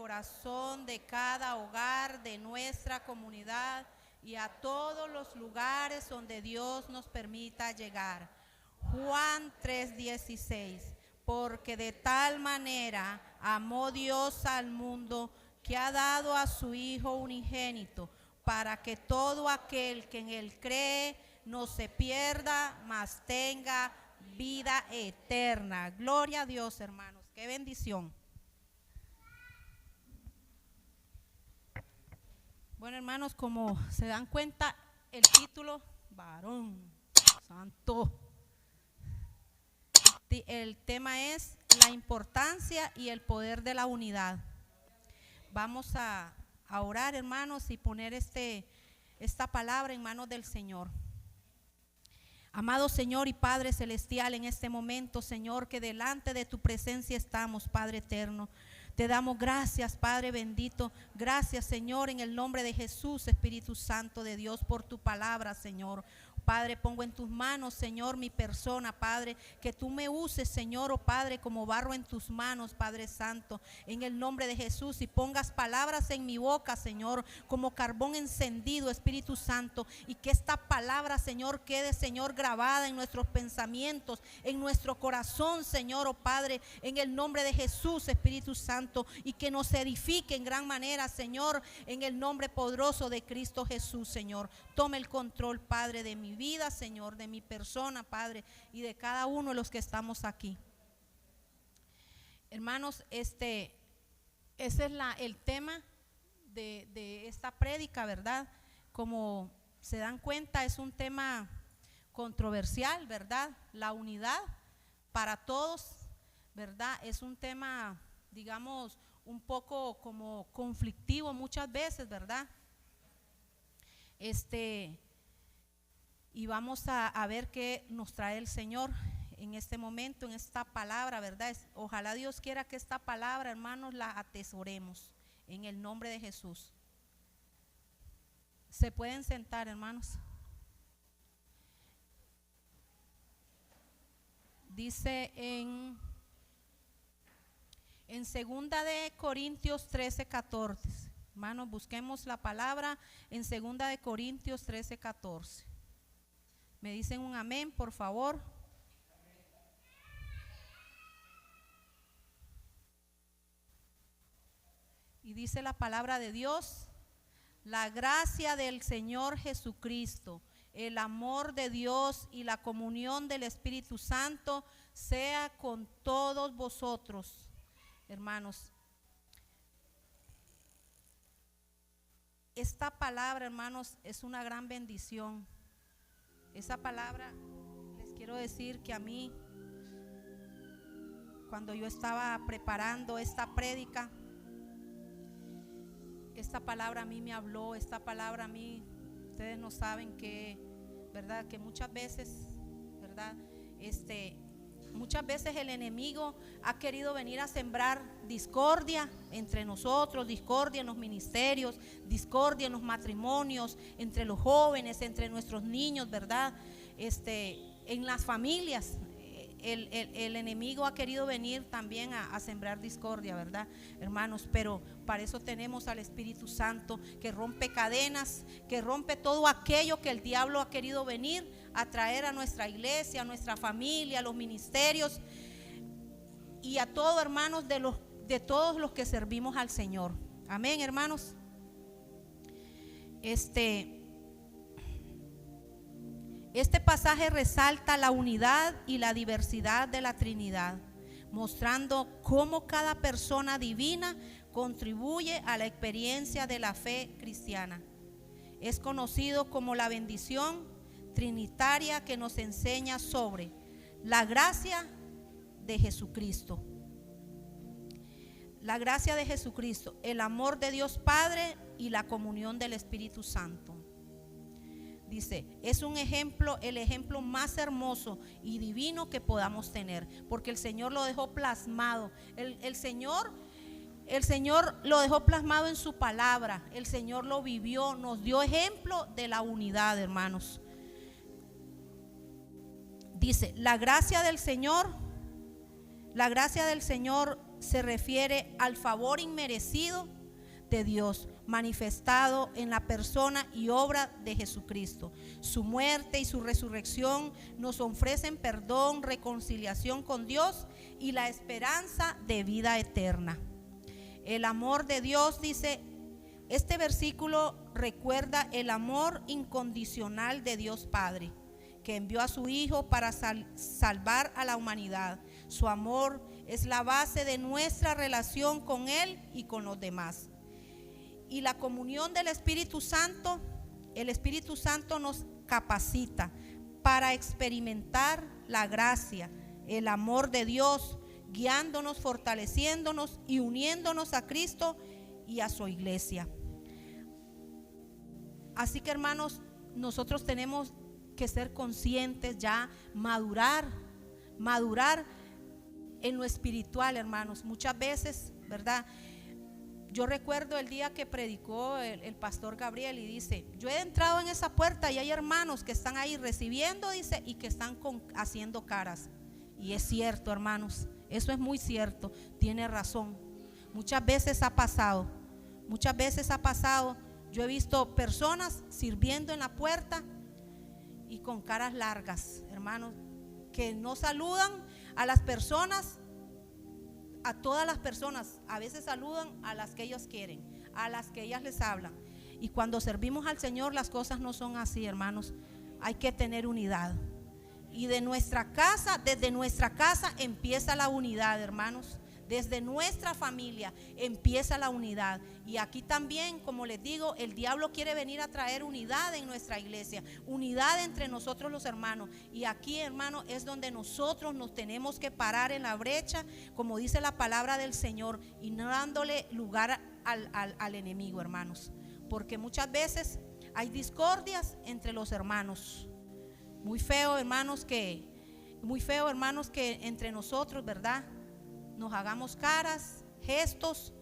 corazón de cada hogar de nuestra comunidad y a todos los lugares donde Dios nos permita llegar. Juan 3:16, porque de tal manera amó Dios al mundo que ha dado a su Hijo unigénito, para que todo aquel que en Él cree no se pierda, mas tenga vida eterna. Gloria a Dios, hermanos. Qué bendición. Bueno, hermanos, como se dan cuenta, el título, varón santo. El tema es la importancia y el poder de la unidad. Vamos a orar, hermanos, y poner esta palabra en manos del Señor. Amado Señor y Padre Celestial, en este momento, Señor, que delante de tu presencia estamos, Padre eterno. Te damos gracias, Padre bendito. Gracias, Señor, en el nombre de Jesús, Espíritu Santo de Dios, por tu palabra, Señor. Padre, pongo en tus manos, Señor, mi persona, Padre, que tú me uses, Señor, oh Padre, como barro en tus manos, Padre Santo, en el nombre de Jesús, y pongas palabras en mi boca, Señor, como carbón encendido, Espíritu Santo, y que esta palabra, Señor, quede, Señor, grabada en nuestros pensamientos, en nuestro corazón, Señor, oh Padre, en el nombre de Jesús, Espíritu Santo, y que nos edifique en gran manera, Señor, en el nombre poderoso de Cristo Jesús, Señor. Tome el control, Padre, de mi vida, Señor, de mi persona, Padre, y de cada uno de los que estamos aquí. Hermanos, ese es el tema de esta prédica, ¿verdad? Como se dan cuenta, es un tema controversial, ¿verdad? La unidad para todos, ¿verdad? Es un tema, digamos, un poco como conflictivo muchas veces, ¿verdad? Y vamos a ver qué nos trae el Señor en este momento, en esta palabra, ¿verdad? Ojalá Dios quiera que esta palabra, hermanos, la atesoremos en el nombre de Jesús. ¿Se pueden sentar, hermanos? Dice en 2 de Corintios 13:14. Hermanos, busquemos la palabra en 2 de Corintios 13:14. ¿Me dicen un amén, por favor? Y dice la palabra de Dios: la gracia del Señor Jesucristo, el amor de Dios y la comunión del Espíritu Santo sea con todos vosotros. Hermanos, esta palabra, hermanos, es una gran bendición. Esa palabra, les quiero decir que a mí, cuando yo estaba preparando esta prédica, esta palabra a mí me habló. Esta palabra a mí, ustedes no saben que, ¿verdad? Que muchas veces, ¿verdad? Muchas veces el enemigo ha querido venir a sembrar discordia entre nosotros, discordia en los ministerios, discordia en los matrimonios, entre los jóvenes, entre nuestros niños, ¿verdad? En las familias. El enemigo ha querido venir también a sembrar discordia, ¿verdad, hermanos? Pero para eso tenemos al Espíritu Santo, que rompe cadenas, que rompe todo aquello que el diablo ha querido venir a traer a nuestra iglesia, a nuestra familia, a los ministerios y a todos, hermanos, de todos los que servimos al Señor. Amén, hermanos. Este pasaje resalta la unidad y la diversidad de la Trinidad, mostrando cómo cada persona divina contribuye a la experiencia de la fe cristiana. Es conocido como la bendición trinitaria, que nos enseña sobre la gracia de Jesucristo. La gracia de Jesucristo, el amor de Dios Padre y la comunión del Espíritu Santo. Dice, es un ejemplo, el ejemplo más hermoso y divino que podamos tener, porque el Señor lo dejó plasmado. El Señor lo dejó plasmado en su palabra. El Señor lo vivió, nos dio ejemplo de la unidad, hermanos. Dice, la gracia del Señor se refiere al favor inmerecido de Dios, manifestado en la persona y obra de Jesucristo. Su muerte y su resurrección nos ofrecen perdón, reconciliación con Dios y la esperanza de vida eterna. El amor de Dios, dice, este versículo recuerda el amor incondicional de Dios Padre, que envió a su Hijo para salvar a la humanidad. Su amor es la base de nuestra relación con Él y con los demás. Y la comunión del Espíritu Santo, el Espíritu Santo nos capacita para experimentar la gracia, el amor de Dios, guiándonos, fortaleciéndonos y uniéndonos a Cristo y a su iglesia. Así que, hermanos, nosotros tenemos que ser conscientes ya, madurar en lo espiritual, hermanos. Muchas veces, ¿verdad? Yo recuerdo el día que predicó el pastor Gabriel y dice, yo he entrado en esa puerta y hay hermanos que están ahí recibiendo, dice, y que están haciendo caras. Y es cierto, hermanos, eso es muy cierto, tiene razón. Muchas veces ha pasado. Yo he visto personas sirviendo en la puerta y con caras largas, hermanos, que no saludan a las personas, a todas las personas. A veces saludan a las que ellos quieren, a las que ellas les hablan. Y cuando servimos al Señor, las cosas no son así, hermanos. Hay que tener unidad. Y desde nuestra casa empieza la unidad, hermanos. Desde nuestra familia empieza la unidad. Y aquí también, como les digo, el diablo quiere venir a traer unidad en nuestra iglesia, unidad entre nosotros los hermanos. Y aquí, hermano, es donde nosotros nos tenemos que parar en la brecha, como dice la palabra del Señor, y no dándole lugar al enemigo, hermanos. Porque muchas veces hay discordias entre los hermanos. Muy feo, hermanos, que entre nosotros, ¿verdad?, nos hagamos caras, gestos,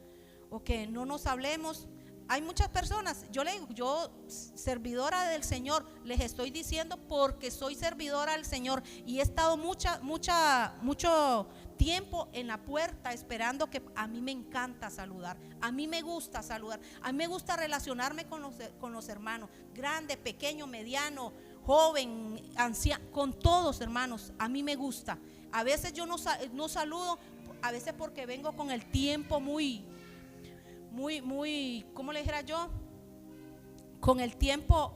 o que no nos hablemos. Hay muchas personas, yo servidora del Señor, les estoy diciendo porque soy servidora del Señor y he estado mucho tiempo en la puerta esperando, que a mí me encanta saludar, a mí me gusta saludar, a mí me gusta relacionarme con los hermanos, grande, pequeño, mediano, joven, anciano, con todos, hermanos. A mí me gusta. A veces yo no saludo, a veces porque vengo con el tiempo muy, ¿cómo le dijera yo? Con el tiempo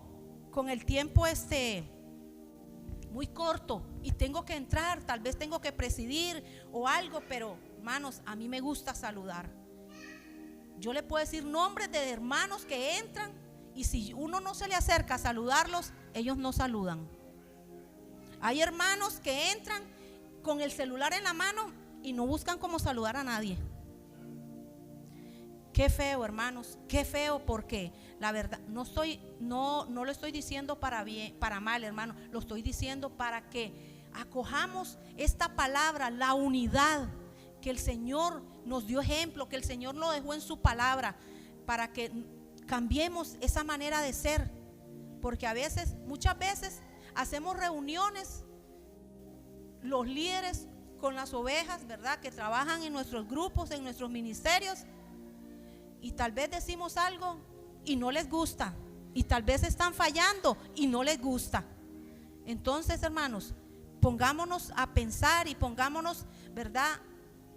muy corto y tengo que entrar, tal vez tengo que presidir o algo, pero hermanos, a mí me gusta saludar. Yo le puedo decir nombres de hermanos que entran y si uno no se le acerca a saludarlos, ellos no saludan. Hay hermanos que entran con el celular en la mano y no buscan cómo saludar a nadie. Qué feo, hermanos, qué feo, porque la verdad no lo estoy diciendo para bien, para mal, hermano, lo estoy diciendo para que acojamos esta palabra, la unidad, que el Señor nos dio ejemplo, que el Señor lo dejó en su palabra, para que cambiemos esa manera de ser, porque muchas veces hacemos reuniones, los líderes con las ovejas, ¿verdad?, que trabajan en nuestros grupos, en nuestros ministerios, y tal vez decimos algo y no les gusta, y tal vez están fallando y no les gusta. Entonces, hermanos, pongámonos a pensar y pongámonos, ¿verdad?,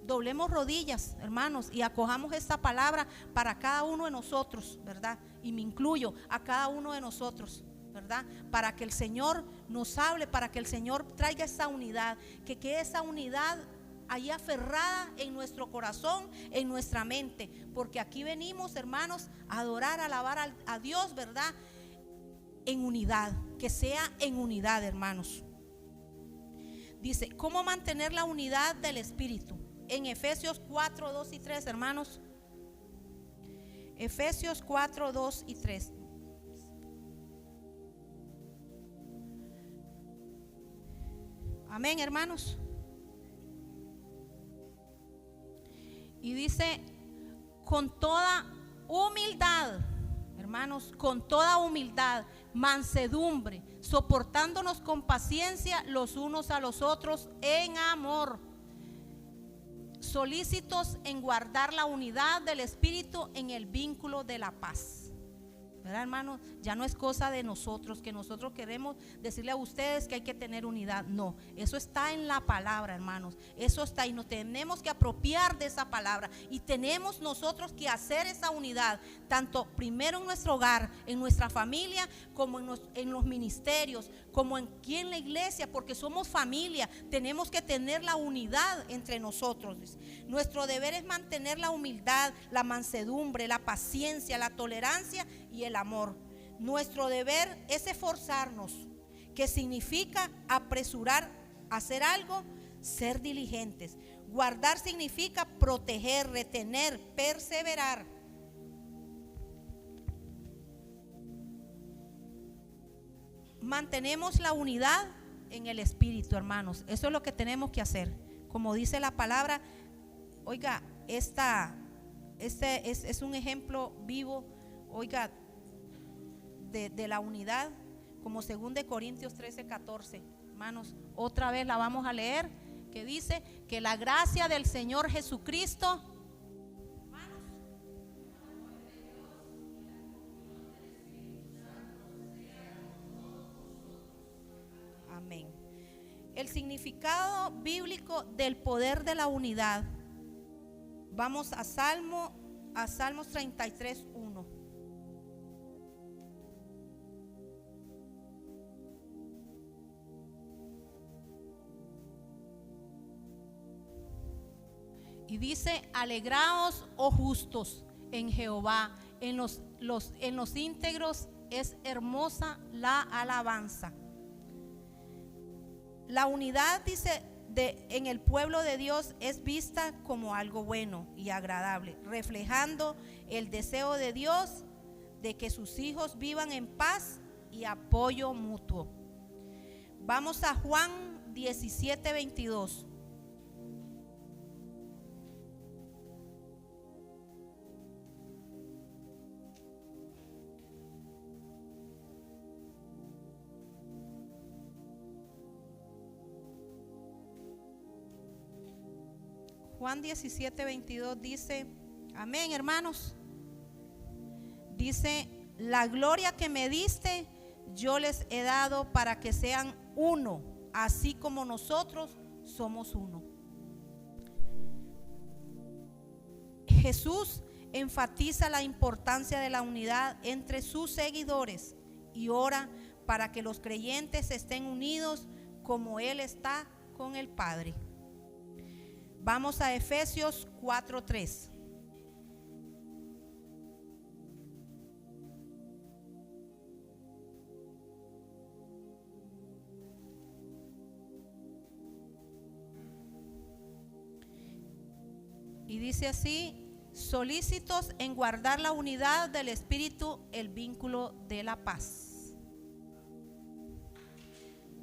doblemos rodillas, hermanos, y acojamos esta palabra para cada uno de nosotros, ¿verdad? Y me incluyo a cada uno de nosotros, ¿verdad? Para que el Señor nos hable, para que el Señor traiga esa unidad, que quede esa unidad ahí aferrada en nuestro corazón, en nuestra mente, porque aquí venimos, hermanos, a adorar, a alabar a Dios, ¿verdad? En unidad, que sea en unidad, hermanos. Dice, ¿cómo mantener la unidad del Espíritu? En Efesios 4, 2 y 3, hermanos. Efesios 4, 2 y 3. Amén, hermanos. Y dice, con toda humildad, hermanos, con toda humildad, mansedumbre, soportándonos con paciencia los unos a los otros en amor, solícitos en guardar la unidad del Espíritu en el vínculo de la paz. ¿Verdad, hermanos? Ya no es cosa de nosotros, que nosotros queremos decirle a ustedes que hay que tener unidad. No, eso está en la palabra, hermanos. Eso está y nos tenemos que apropiar de esa palabra. Y tenemos nosotros que hacer esa unidad, tanto primero en nuestro hogar, en nuestra familia, como en los ministerios, como aquí en la iglesia, porque somos familia. Tenemos que tener la unidad entre nosotros. Nuestro deber es mantener la humildad, la mansedumbre, la paciencia, la tolerancia y el amor. Nuestro deber es esforzarnos, que significa apresurar a hacer algo, ser diligentes. Guardar significa proteger, retener, perseverar. Mantenemos la unidad en el Espíritu, hermanos. Eso es lo que tenemos que hacer. Como dice la palabra, oiga, este es un ejemplo vivo, oiga, de la unidad, como 2 Corintios 13:14. Hermanos, otra vez la vamos a leer, que dice que la gracia del Señor Jesucristo, amén. El significado bíblico del poder de la unidad. Vamos a Salmos 33:1. Y dice: alegraos, oh justos, en Jehová, en los íntegros es hermosa la alabanza. La unidad, dice, en el pueblo de Dios es vista como algo bueno y agradable, reflejando el deseo de Dios de que sus hijos vivan en paz y apoyo mutuo. Vamos a Juan 17:22. Juan 17:22 dice, amén, hermanos. Dice: la gloria que me diste, yo les he dado para que sean uno, así como nosotros somos uno. Jesús enfatiza la importancia de la unidad entre sus seguidores y ora para que los creyentes estén unidos como Él está con el Padre. Vamos a Efesios 4:3. Y dice así: solícitos en guardar la unidad del Espíritu, el vínculo de la paz.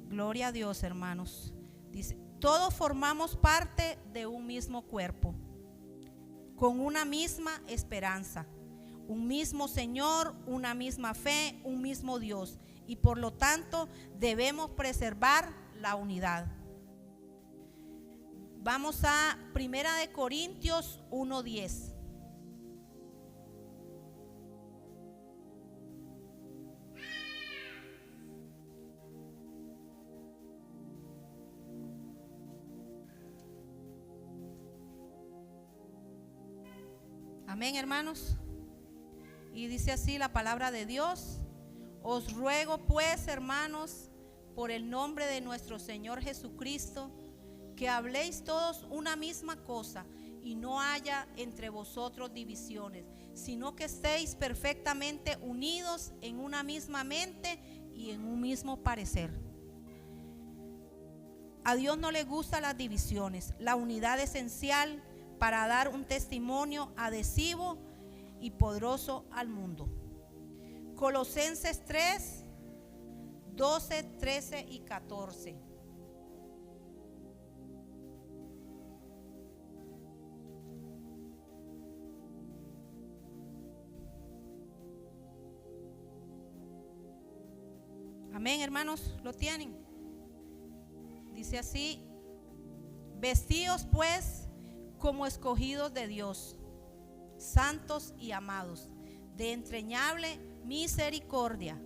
Gloria a Dios, hermanos. Dice: todos formamos parte de un mismo cuerpo, con una misma esperanza, un mismo Señor, una misma fe, un mismo Dios, y por lo tanto debemos preservar la unidad. Vamos a 1 Corintios 1:10. Amén, hermanos. Y dice así la palabra de Dios: os ruego pues, hermanos, por el nombre de nuestro Señor Jesucristo, que habléis todos una misma cosa y no haya entre vosotros divisiones, sino que estéis perfectamente unidos en una misma mente y en un mismo parecer. A Dios no le gustan las divisiones. La unidad es esencial para dar un testimonio adhesivo y poderoso al mundo. Colosenses 3:12, 13 y 14. Amén, hermanos, ¿lo tienen? Dice así: vestíos pues como escogidos de Dios, santos y amados, de entrañable misericordia,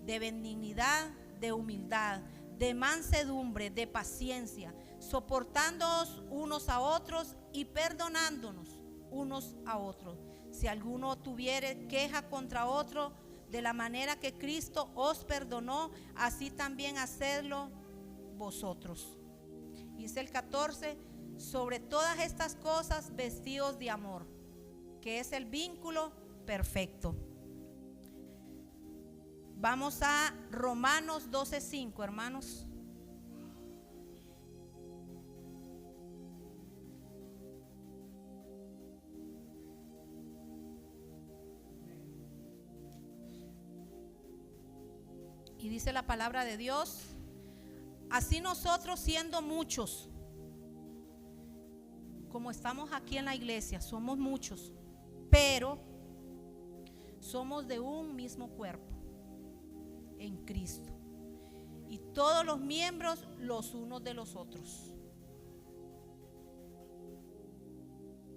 de benignidad, de humildad, de mansedumbre, de paciencia, soportándoos unos a otros y perdonándonos unos a otros. Si alguno tuviere queja contra otro, de la manera que Cristo os perdonó, así también hacedlo vosotros. Dice el 14, sobre todas estas cosas vestidos de amor, que es el vínculo perfecto. Vamos a Romanos 12:5, hermanos. Y dice la palabra de Dios: así nosotros, siendo muchos, como estamos aquí en la iglesia, somos muchos, pero somos de un mismo cuerpo en Cristo, y todos los miembros los unos de los otros.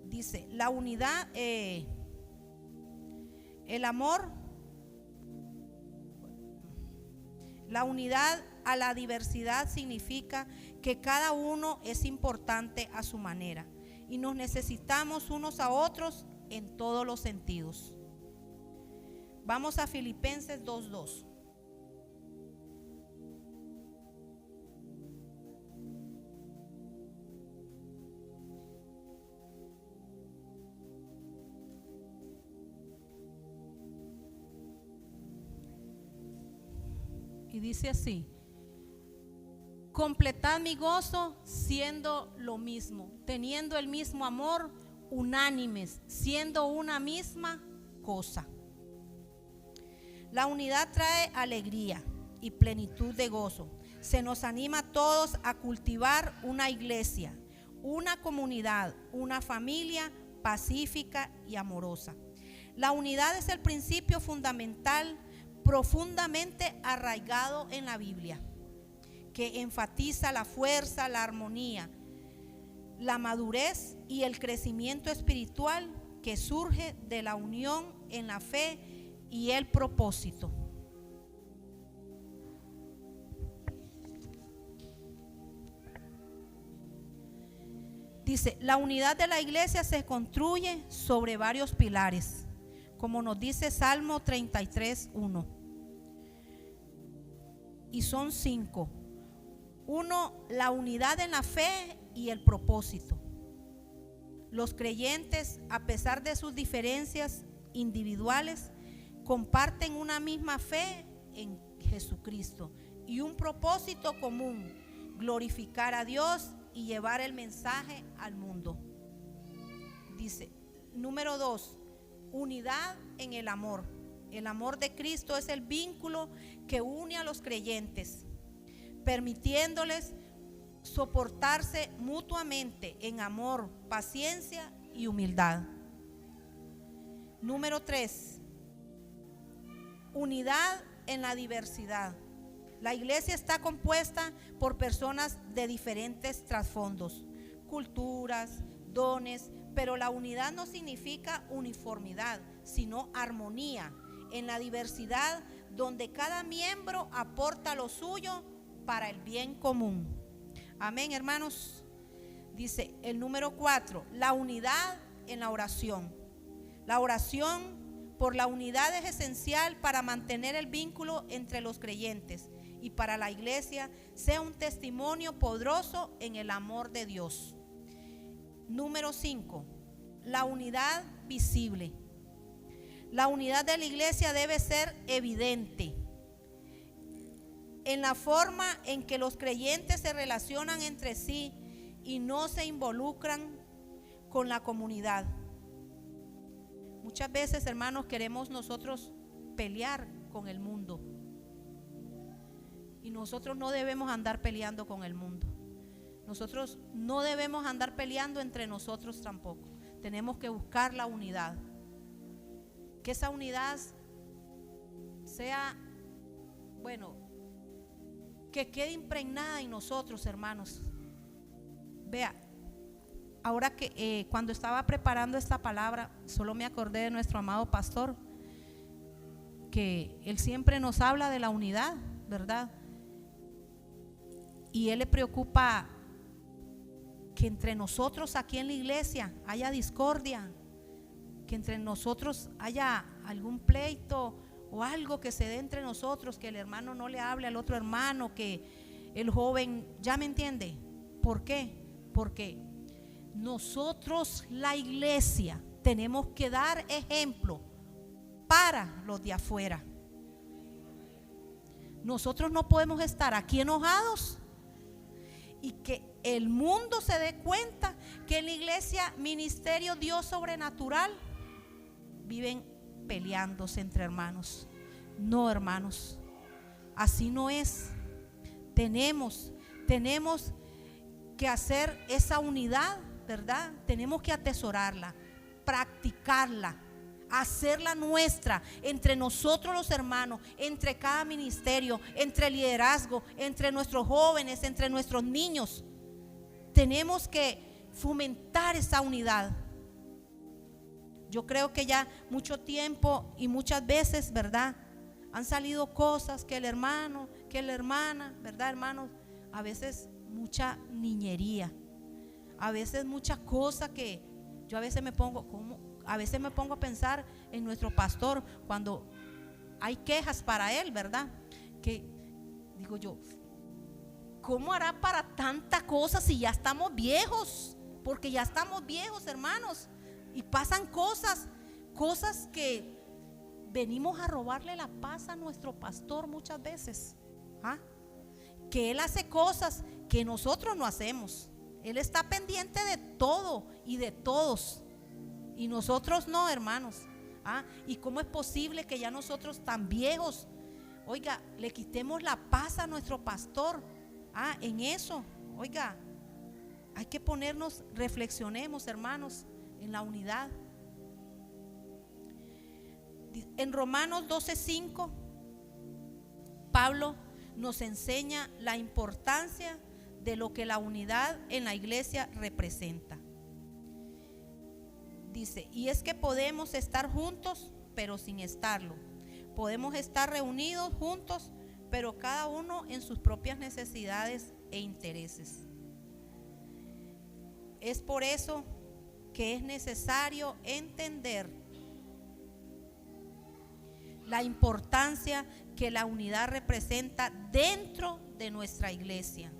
Dice la unidad, el amor, la unidad a la diversidad significa que cada uno es importante a su manera y nos necesitamos unos a otros en todos los sentidos. Vamos a Filipenses 2:2. Y dice así: completad mi gozo siendo lo mismo, teniendo el mismo amor, unánimes, siendo una misma cosa. La unidad trae alegría y plenitud de gozo. Se nos anima a todos a cultivar una iglesia, una comunidad, una familia pacífica y amorosa. La unidad es el principio fundamental, profundamente arraigado en la Biblia, que enfatiza la fuerza, la armonía, la madurez y el crecimiento espiritual que surge de la unión en la fe y el propósito. Dice, la unidad de la iglesia se construye sobre varios pilares, como nos dice Salmo 33:1. Y son 5. 1, la unidad en la fe y el propósito. Los creyentes, a pesar de sus diferencias individuales, comparten una misma fe en Jesucristo y un propósito común: glorificar a Dios y llevar el mensaje al mundo. Dice, número 2, unidad en el amor. El amor de Cristo es el vínculo que une a los creyentes, permitiéndoles soportarse mutuamente en amor, paciencia y humildad. Número 3, unidad en la diversidad. La iglesia está compuesta por personas de diferentes trasfondos, culturas, dones, pero la unidad no significa uniformidad, sino armonía en la diversidad, donde cada miembro aporta lo suyo para el bien común. Amén, hermanos. Dice el número 4, la unidad en la oración. La oración por la unidad es esencial para mantener el vínculo entre los creyentes y para la iglesia sea un testimonio poderoso en el amor de Dios. Número 5, la unidad visible. La unidad de la iglesia debe ser evidente en la forma en que los creyentes se relacionan entre sí y no se involucran con la comunidad. Muchas veces, hermanos, queremos nosotros pelear con el mundo, y nosotros no debemos andar peleando con el mundo. Nosotros no debemos andar peleando entre nosotros tampoco. Tenemos que buscar la unidad. Que esa unidad sea, que quede impregnada en nosotros, hermanos. Vea, ahora que cuando estaba preparando esta palabra, solo me acordé de nuestro amado pastor, que él siempre nos habla de la unidad, ¿verdad? Y él le preocupa que entre nosotros aquí en la iglesia haya discordia, que entre nosotros haya algún pleito o algo que se dé entre nosotros, que el hermano no le hable al otro hermano, que el joven, ¿ya me entiende? ¿Por qué? Porque nosotros, la iglesia, tenemos que dar ejemplo para los de afuera. Nosotros no podemos estar aquí enojados y que el mundo se dé cuenta que en la iglesia, ministerio Dios sobrenatural, viven peleándose entre hermanos. No, hermanos, así no es. Tenemos que hacer esa unidad, ¿verdad? Tenemos que atesorarla, practicarla, hacerla nuestra entre nosotros los hermanos, entre cada ministerio, entre el liderazgo, entre nuestros jóvenes, entre nuestros niños. Tenemos que fomentar esa unidad. Yo creo que ya mucho tiempo y muchas veces, ¿verdad?, han salido cosas que el hermano, que la hermana, ¿verdad, hermanos? A veces mucha niñería, a veces muchas cosas que yo a veces me pongo a pensar en nuestro pastor cuando hay quejas para él, ¿verdad? Que digo yo, ¿cómo hará para tanta cosa si ya estamos viejos? Porque ya estamos viejos, hermanos, y pasan cosas que venimos a robarle la paz a nuestro pastor muchas veces, ¿ah? Que él hace cosas que nosotros no hacemos. Él está pendiente de todo y de todos, y nosotros no, hermanos. ¿Ah? ¿Y cómo es posible que ya nosotros tan viejos, oiga, le quitemos la paz a nuestro pastor? En eso, oiga, hay que ponernos, reflexionemos, hermanos, en la unidad. En Romanos 12:5, Pablo nos enseña la importancia de lo que la unidad en la iglesia representa. Dice, y es que podemos estar juntos, pero sin estarlo. Podemos estar reunidos juntos, pero cada uno en sus propias necesidades e intereses. Es por eso que es necesario entender la importancia que la unidad representa dentro de nuestra iglesia.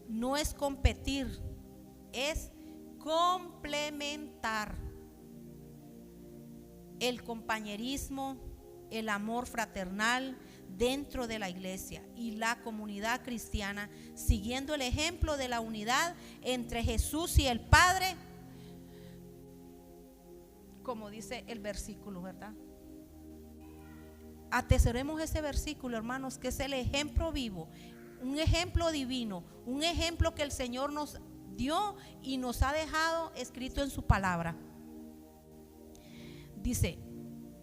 No es competir, es complementar el compañerismo, el amor fraternal dentro de la iglesia y la comunidad cristiana, siguiendo el ejemplo de la unidad entre Jesús y el Padre, como dice el versículo, ¿verdad? Atesoremos ese versículo, hermanos, que es el ejemplo vivo, un ejemplo divino, un ejemplo que el Señor nos dio y nos ha dejado escrito en su palabra. Dice,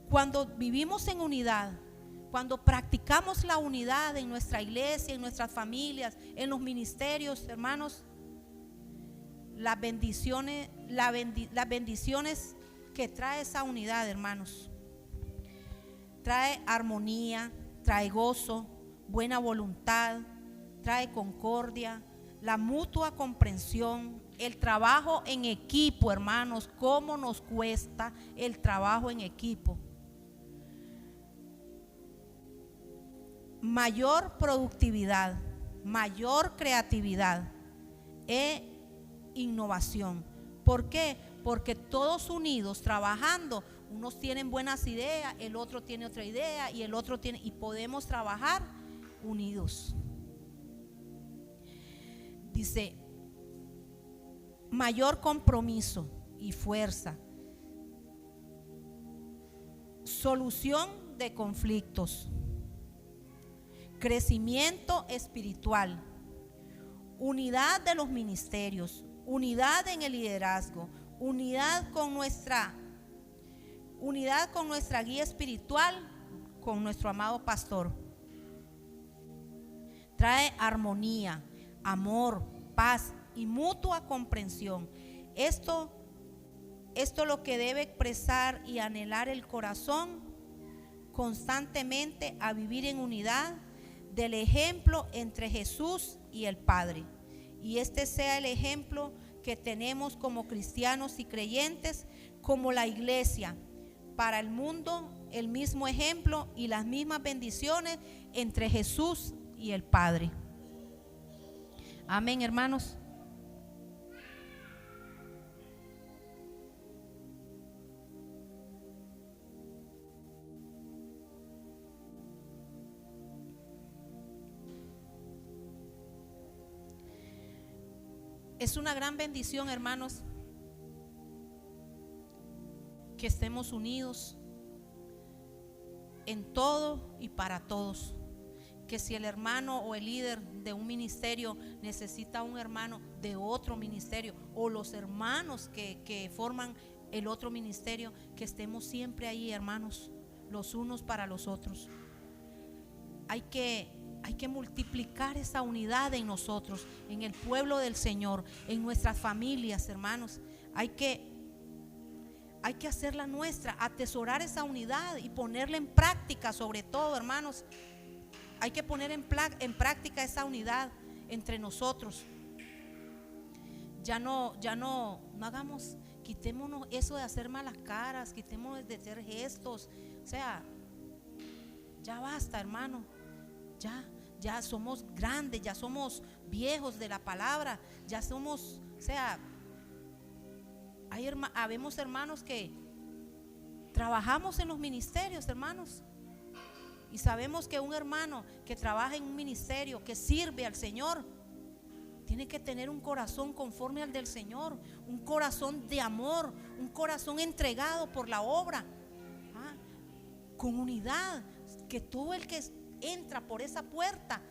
cuando vivimos en unidad, cuando practicamos la unidad en nuestra iglesia, en nuestras familias, en los ministerios, hermanos, las bendiciones que trae esa unidad, hermanos, trae armonía, trae gozo, buena voluntad, trae concordia, la mutua comprensión, el trabajo en equipo, hermanos. ¿Cómo nos cuesta el trabajo en equipo? Mayor productividad, mayor creatividad e innovación. ¿Por qué? Porque todos unidos, trabajando, unos tienen buenas ideas, el otro tiene otra idea y el otro tiene, y podemos trabajar unidos. Dice, mayor compromiso y fuerza, solución de conflictos, crecimiento espiritual, unidad de los ministerios, unidad en el liderazgo, unidad con nuestra guía espiritual, con nuestro amado pastor. Trae armonía, amor, paz y mutua comprensión. Esto es lo que debe expresar y anhelar el corazón constantemente, a vivir en unidad del ejemplo entre Jesús y el Padre. Y este sea el ejemplo que tenemos como cristianos y creyentes, como la iglesia, para el mundo, el mismo ejemplo y las mismas bendiciones entre Jesús y el Padre. Amén, hermanos. Es una gran bendición, hermanos, que estemos unidos en todo y para todos. Que si el hermano o el líder de un ministerio necesita un hermano de otro ministerio, o los hermanos que forman el otro ministerio, que estemos siempre ahí, hermanos, los unos para los otros. Hay que multiplicar esa unidad en nosotros, en el pueblo del Señor, en nuestras familias, hermanos. Hay que hacerla nuestra, atesorar esa unidad y ponerla en práctica, sobre todo, hermanos. Hay que poner en práctica esa unidad entre nosotros. Ya no hagamos, quitémonos eso de hacer malas caras, quitémonos de hacer gestos. O sea, ya basta, hermano. Ya somos grandes, ya somos viejos de la palabra, ya somos, o sea, habemos hermanos que trabajamos en los ministerios, hermanos, y sabemos que un hermano que trabaja en un ministerio, que sirve al Señor, tiene que tener un corazón conforme al del Señor, un corazón de amor, un corazón entregado por la obra, con unidad, que todo el que entra por esa puerta,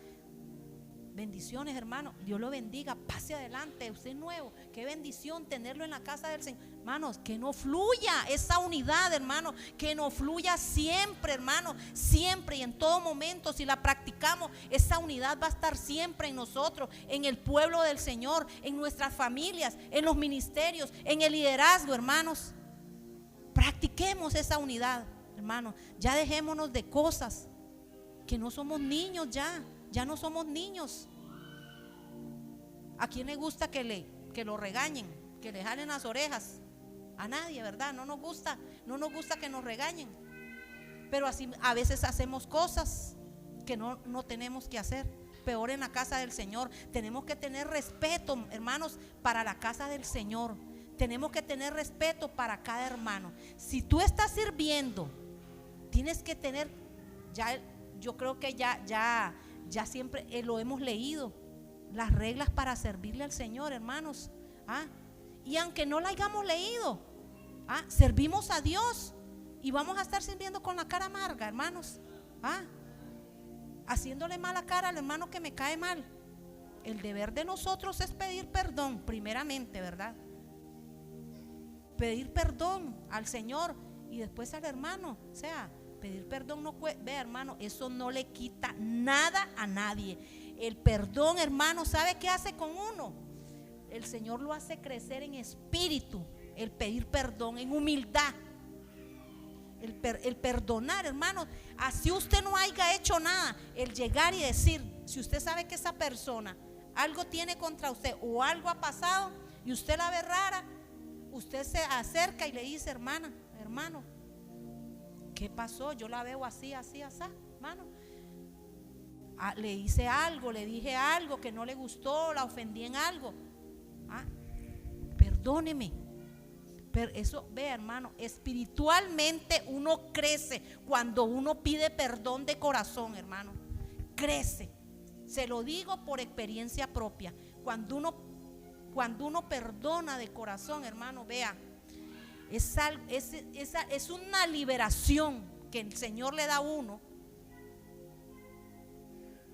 bendiciones, hermano, Dios lo bendiga, pase adelante, usted es nuevo, qué bendición tenerlo en la casa del Señor. Hermanos, que no fluya esa unidad, hermano, que no fluya siempre, hermano, siempre y en todo momento. Si la practicamos, esa unidad va a estar siempre en nosotros, en el pueblo del Señor, en nuestras familias, en los ministerios, en el liderazgo, hermanos. Practiquemos esa unidad, hermano. Ya dejémonos de cosas, que no somos niños, ya no somos niños. ¿A quién le gusta que lo regañen, que le jalen las orejas? A nadie, ¿verdad? No nos gusta que nos regañen. Pero así a veces hacemos cosas que no tenemos que hacer. Peor en la casa del Señor. Tenemos que tener respeto, hermanos, para la casa del Señor. Tenemos que tener respeto para cada hermano. Si tú estás sirviendo, tienes que tener, yo creo que ya siempre lo hemos leído, las reglas para servirle al Señor, hermanos. Y aunque no la hayamos leído, servimos a Dios y vamos a estar sirviendo con la cara amarga, hermanos. Haciéndole mala cara al hermano que me cae mal. El deber de nosotros es pedir perdón, primeramente, ¿verdad? Pedir perdón al Señor y después al hermano. O sea, pedir perdón no puede, ve, hermano, eso no le quita nada a nadie. El perdón, hermano, ¿sabe qué hace con uno? El Señor lo hace crecer en espíritu. El pedir perdón, en humildad. El perdonar, hermano. Así usted no haya hecho nada, el llegar y decir, si usted sabe que esa persona algo tiene contra usted o algo ha pasado y usted la ve rara, usted se acerca y le dice, hermano, ¿qué pasó? Yo la veo así, hermano. Le hice algo, le dije algo que no le gustó, la ofendí en algo. Perdóneme. Pero eso, vea, hermano, espiritualmente uno crece cuando uno pide perdón de corazón, hermano. Crece. Se lo digo por experiencia propia. Cuando uno perdona de corazón, hermano, vea, es una liberación que el Señor le da a uno,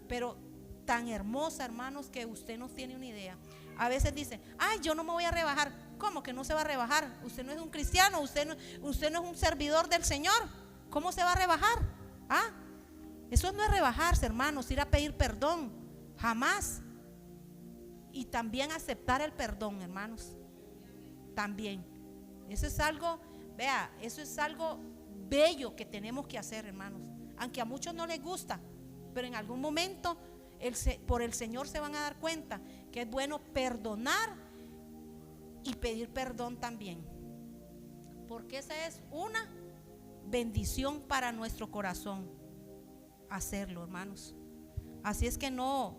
pero tan hermosa, hermanos, que usted no tiene una idea. A veces dicen, yo no me voy a rebajar. ¿Cómo que no se va a rebajar? Usted no es un cristiano, usted no es un servidor del Señor. ¿Cómo se va a rebajar? Eso no es rebajarse, hermanos, ir a pedir perdón, jamás. Y también aceptar el perdón, hermanos. también. Eso es algo, vea, eso es algo bello que tenemos que hacer, hermanos. Aunque a muchos no les gusta, pero en algún momento por el Señor se van a dar cuenta que es bueno perdonar y pedir perdón también, porque esa es una bendición para nuestro corazón, hacerlo, hermanos. Así es que no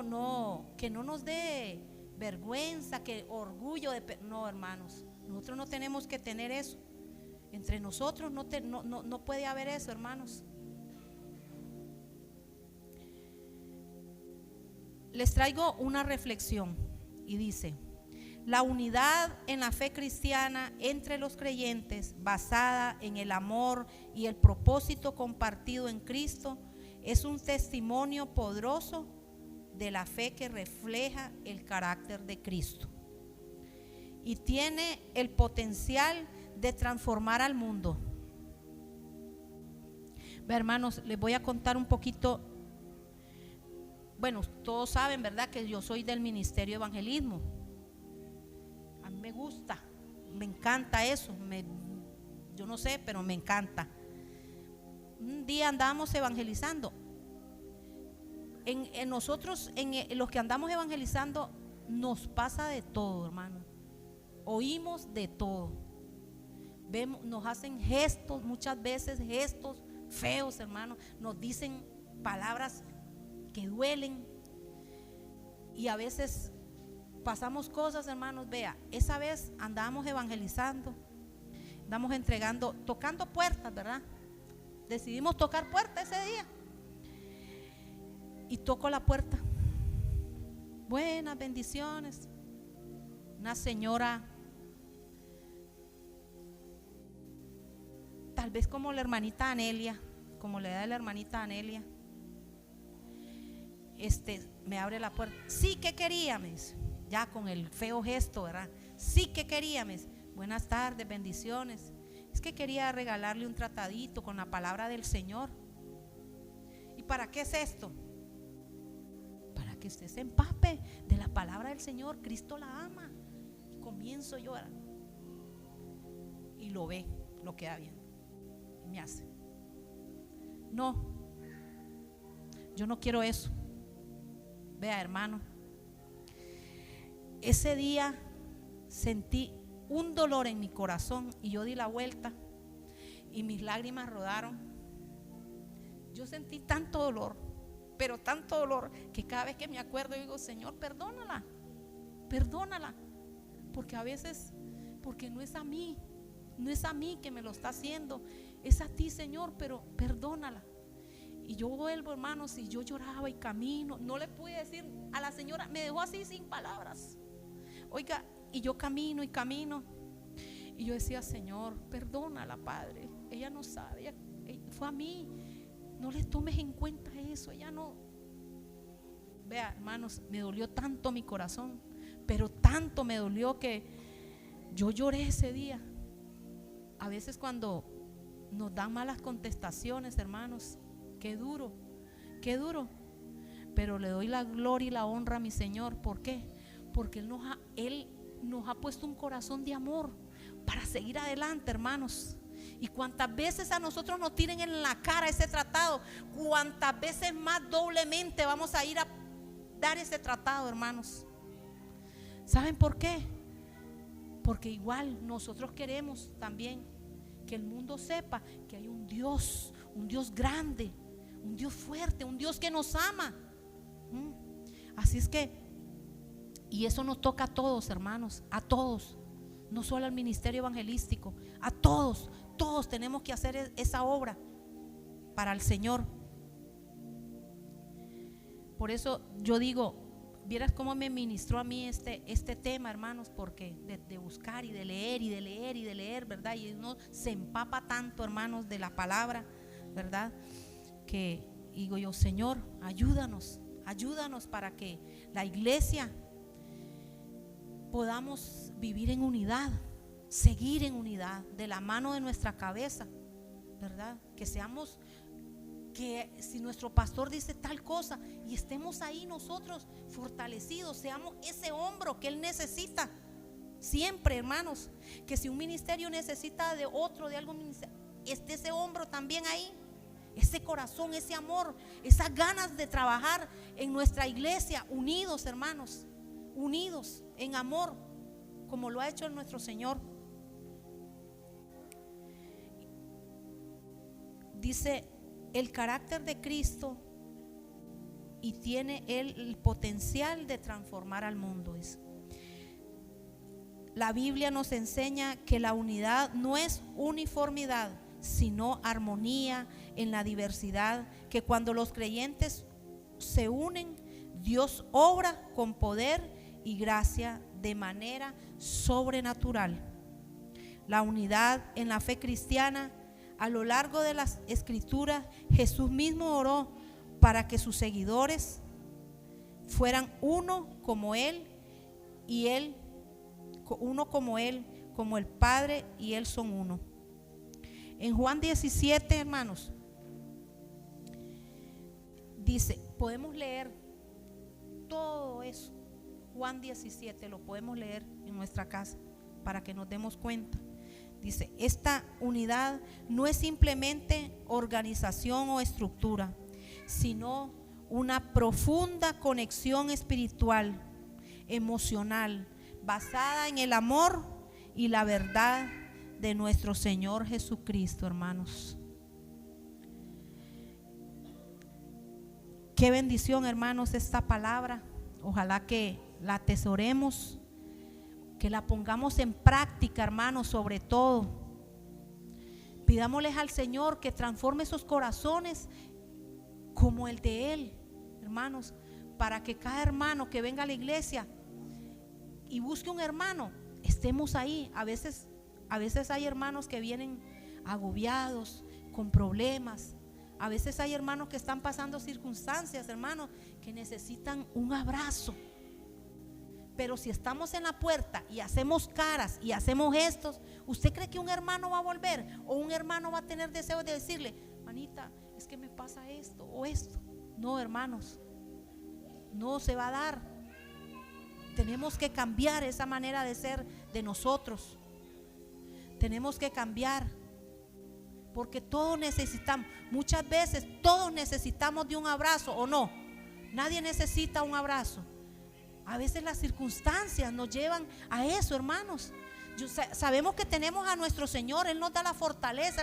nos dé vergüenza, que orgullo no, hermanos. Nosotros no tenemos que tener eso. Entre nosotros no puede haber eso, hermanos. Les traigo una reflexión y dice: la unidad en la fe cristiana entre los creyentes, basada en el amor y el propósito compartido en Cristo, es un testimonio poderoso de la fe que refleja el carácter de Cristo y tiene el potencial de transformar al mundo. Ve, hermanos, les voy a contar un poquito. Bueno, todos saben, ¿verdad?, que yo soy del Ministerio de Evangelismo. A mí me gusta, me encanta eso. Yo no sé, pero me encanta. Un día andábamos evangelizando. En nosotros, en los que andamos evangelizando, nos pasa de todo, hermano. Oímos de todo. Vemos, nos hacen gestos, muchas veces gestos feos, hermano. Nos dicen palabras que duelen. Y a veces pasamos cosas, hermanos. Vea, esa vez andábamos evangelizando, andamos entregando, tocando puertas, ¿verdad? Decidimos tocar puertas ese día. Y toco la puerta. Buenas bendiciones. Una señora, tal vez como la hermanita Anelia, como la edad de la hermanita Anelia. Me abre la puerta. Sí, ¿qué quería? Me dice, ya con el feo gesto, ¿verdad? Sí, ¿qué quería? Me dice, buenas tardes, bendiciones. Es que quería regalarle un tratadito con la palabra del Señor. ¿Y para qué es esto? Para que usted se empape de la palabra del Señor. Cristo la ama. Y comienzo yo y lo ve, lo queda viendo y me hace: no, yo no quiero eso. Vea, hermano, ese día sentí un dolor en mi corazón y yo di la vuelta y mis lágrimas rodaron. Yo sentí tanto dolor, pero tanto dolor, que cada vez que me acuerdo digo: Señor, perdónala, perdónala, porque a veces, porque no es a mí que me lo está haciendo, es a ti, Señor, pero perdónala. Y yo vuelvo, hermanos, y yo lloraba y camino. No le pude decir a la señora, me dejó así sin palabras. Oiga, y yo camino y camino. Y yo decía: Señor, perdónala, Padre. Ella no sabe, fue a mí. No le tomes en cuenta eso, ella no. Vea, hermanos, me dolió tanto mi corazón, pero tanto me dolió que yo lloré ese día. A veces cuando nos dan malas contestaciones, hermanos, qué duro, pero le doy la gloria y la honra a mi Señor. ¿Por qué? Porque Él nos ha puesto un corazón de amor para seguir adelante, hermanos. Y cuantas veces a nosotros nos tiren en la cara ese tratado, cuantas veces más doblemente vamos a ir a dar ese tratado, hermanos. ¿Saben por qué? Porque igual nosotros queremos también que el mundo sepa que hay un Dios grande, un Dios fuerte, un Dios que nos ama. Así es que, y eso nos toca a todos, hermanos, a todos, no solo al ministerio evangelístico, a todos tenemos que hacer esa obra para el Señor. Por eso yo digo, vieras cómo me ministró a mí este tema, hermanos, porque de buscar y de leer, ¿verdad? Y uno se empapa tanto, hermanos, de la palabra, ¿verdad? Que digo yo: Señor, ayúdanos para que la iglesia podamos vivir en unidad, seguir en unidad, de la mano de nuestra cabeza, ¿verdad? Que seamos, que si nuestro pastor dice tal cosa y estemos ahí nosotros fortalecidos, seamos ese hombro que él necesita, Siempre, hermanos, que si un ministerio necesita de otro, de algún ministerio, esté ese hombro también ahí, ese corazón, ese amor, esas ganas de trabajar en nuestra iglesia, unidos, hermanos, unidos en amor, como lo ha hecho nuestro Señor. Dice el carácter de Cristo, y tiene Él el potencial de transformar al mundo. La Biblia nos enseña que la unidad no es uniformidad, sino armonía en la diversidad, que cuando los creyentes se unen, Dios obra con poder y gracia de manera sobrenatural. La unidad en la fe cristiana, a lo largo de las Escrituras, Jesús mismo oró para que sus seguidores fueran uno como Él, y Él uno como Él, como el Padre y Él son uno. En Juan 17, hermanos, dice, podemos leer todo eso. Juan 17 lo podemos leer en nuestra casa para que nos demos cuenta. Dice, esta unidad no es simplemente organización o estructura, sino una profunda conexión espiritual, emocional, basada en el amor y la verdad de nuestro Señor Jesucristo, hermanos. Qué bendición, hermanos, esta palabra. Ojalá que la atesoremos, que la pongamos en práctica, hermanos, sobre todo. Pidámosles al Señor que transforme esos corazones como el de Él, hermanos, para que cada hermano que venga a la iglesia y busque un hermano, estemos ahí. A veces hay hermanos que vienen agobiados, con problemas. A veces hay hermanos que están pasando circunstancias, hermanos, que necesitan un abrazo. Pero si estamos en la puerta y hacemos caras y hacemos gestos, ¿usted cree que un hermano va a volver? ¿O un hermano va a tener deseo de decirle, manita, es que me pasa esto o esto? No, hermanos, no se va a dar. Tenemos que cambiar esa manera de ser de nosotros. Tenemos que cambiar, porque todos necesitamos, muchas veces todos necesitamos de un abrazo, ¿o no? Nadie necesita un abrazo. A veces las circunstancias nos llevan a eso, hermanos. Sabemos que tenemos a nuestro Señor, Él nos da la fortaleza,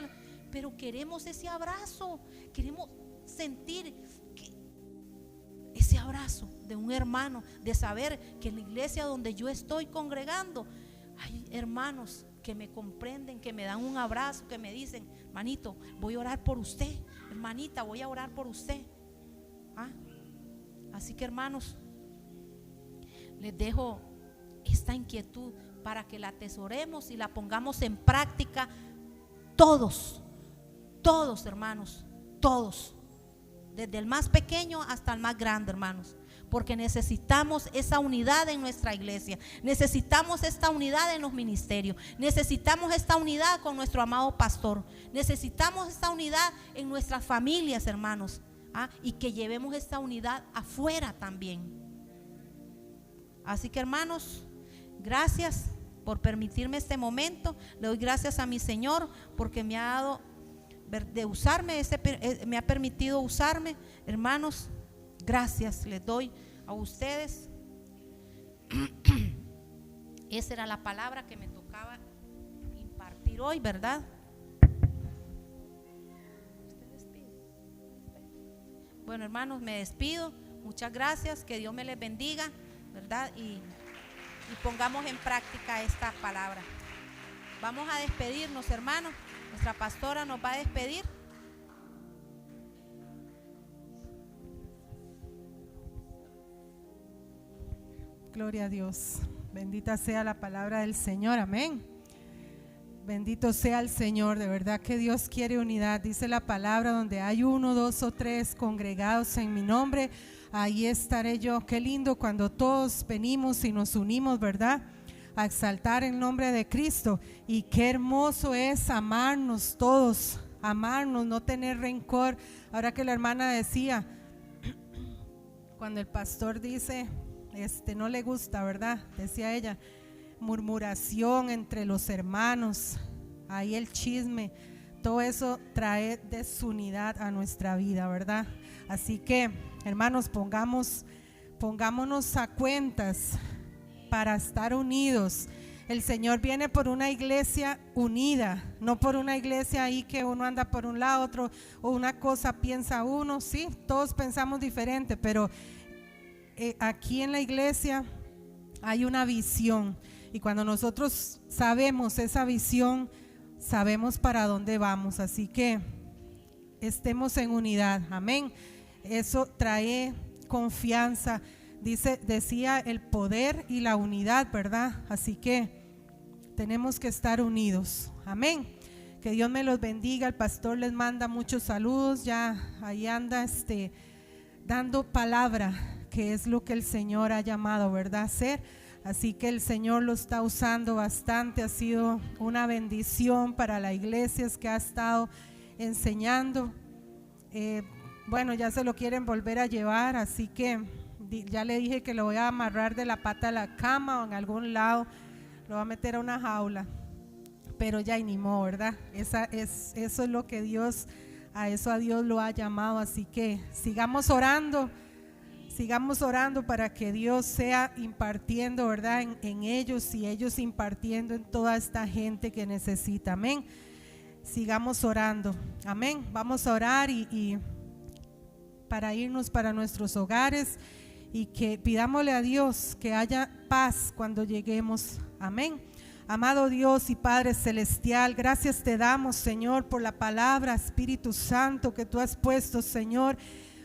pero queremos ese abrazo, queremos sentir ese abrazo de un hermano, de saber que en la iglesia donde yo estoy congregando hay hermanos que me comprenden, que me dan un abrazo, que me dicen, hermanito, voy a orar por usted, hermanita, voy a orar por usted. Así que, hermanos, les dejo esta inquietud para que la atesoremos y la pongamos en práctica todos, hermanos, todos, desde el más pequeño hasta el más grande, hermanos, porque necesitamos esa unidad en nuestra iglesia, necesitamos esta unidad en los ministerios, necesitamos esta unidad con nuestro amado pastor, necesitamos esta unidad en nuestras familias, hermanos, y que llevemos esta unidad afuera también. Así que, hermanos, gracias por permitirme este momento. Le doy gracias a mi Señor porque me ha dado de usarme, me ha permitido usarme. Hermanos, gracias les doy a ustedes. Esa era la palabra que me tocaba impartir hoy, ¿verdad? Bueno, hermanos, me despido. Muchas gracias, que Dios me les bendiga, ¿verdad? Y pongamos en práctica esta palabra. Vamos a despedirnos, hermanos. Nuestra pastora nos va a despedir. Gloria a Dios. Bendita sea la palabra del Señor. Amén. Bendito sea el Señor. De verdad que Dios quiere unidad. Dice la palabra, donde hay 1, 2 o 3 congregados en mi nombre, ahí estaré yo. Qué lindo cuando todos venimos y nos unimos, ¿verdad?, a exaltar el nombre de Cristo. Y qué hermoso es amarnos todos, amarnos, no tener rencor. Ahora que la hermana decía, cuando el pastor dice, no le gusta, ¿verdad?, decía ella, murmuración entre los hermanos, ahí el chisme, todo eso trae desunidad a nuestra vida, ¿verdad? Así que, hermanos, pongámonos a cuentas para estar unidos. El Señor viene por una iglesia unida, no por una iglesia ahí que uno anda por un lado, otro, o una cosa piensa uno. Sí, todos pensamos diferente, pero aquí en la iglesia hay una visión, y cuando nosotros sabemos esa visión, sabemos para dónde vamos. Así que estemos en unidad, amén. Eso trae confianza. Decía el poder y la unidad, ¿verdad? Así que tenemos que estar unidos, amén. Que Dios me los bendiga. El pastor les manda muchos saludos, ya ahí anda dando palabra, que es lo que el Señor ha llamado, ¿verdad? Hacer. Así que el Señor lo está usando bastante, ha sido una bendición para la iglesia, es que ha estado enseñando. Bueno, ya se lo quieren volver a llevar, así que ya le dije que lo voy a amarrar de la pata a la cama o en algún lado, lo voy a meter a una jaula, pero ya ni modo, ¿verdad? Eso es lo que Dios, a eso a Dios lo ha llamado. Así que sigamos orando para que Dios sea impartiendo, ¿verdad? En ellos, y ellos impartiendo en toda esta gente que necesita, amén. Sigamos orando, amén. Vamos a orar y para irnos para nuestros hogares, y que pidámosle a Dios que haya paz cuando lleguemos, amén. Amado Dios y Padre Celestial, gracias te damos, Señor, por la palabra, Espíritu Santo, que tú has puesto, Señor,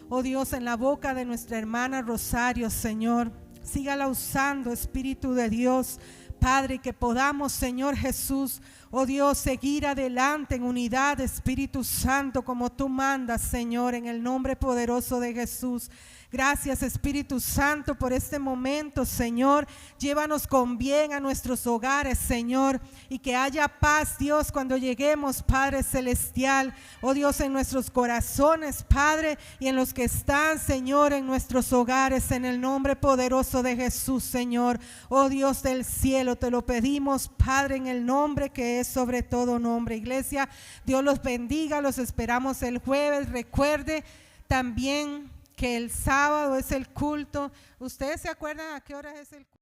oh Dios, en la boca de nuestra hermana Rosario, Señor. Sígala usando, Espíritu de Dios, Padre, que podamos, Señor Jesús, oh Dios, seguir adelante en unidad, Espíritu Santo, como tú mandas, Señor, en el nombre poderoso de Jesús. Gracias, Espíritu Santo, por este momento, Señor. Llévanos con bien a nuestros hogares, Señor, y que haya paz, Dios, cuando lleguemos, Padre Celestial, oh Dios, en nuestros corazones, Padre, y en los que están, Señor, en nuestros hogares, en el nombre poderoso de Jesús, Señor. Oh Dios del cielo, te lo pedimos, Padre, en el nombre que es sobre todo nombre. Iglesia, Dios los bendiga, los esperamos el jueves. Recuerde también que el sábado es el culto. ¿Ustedes se acuerdan a qué hora es el culto?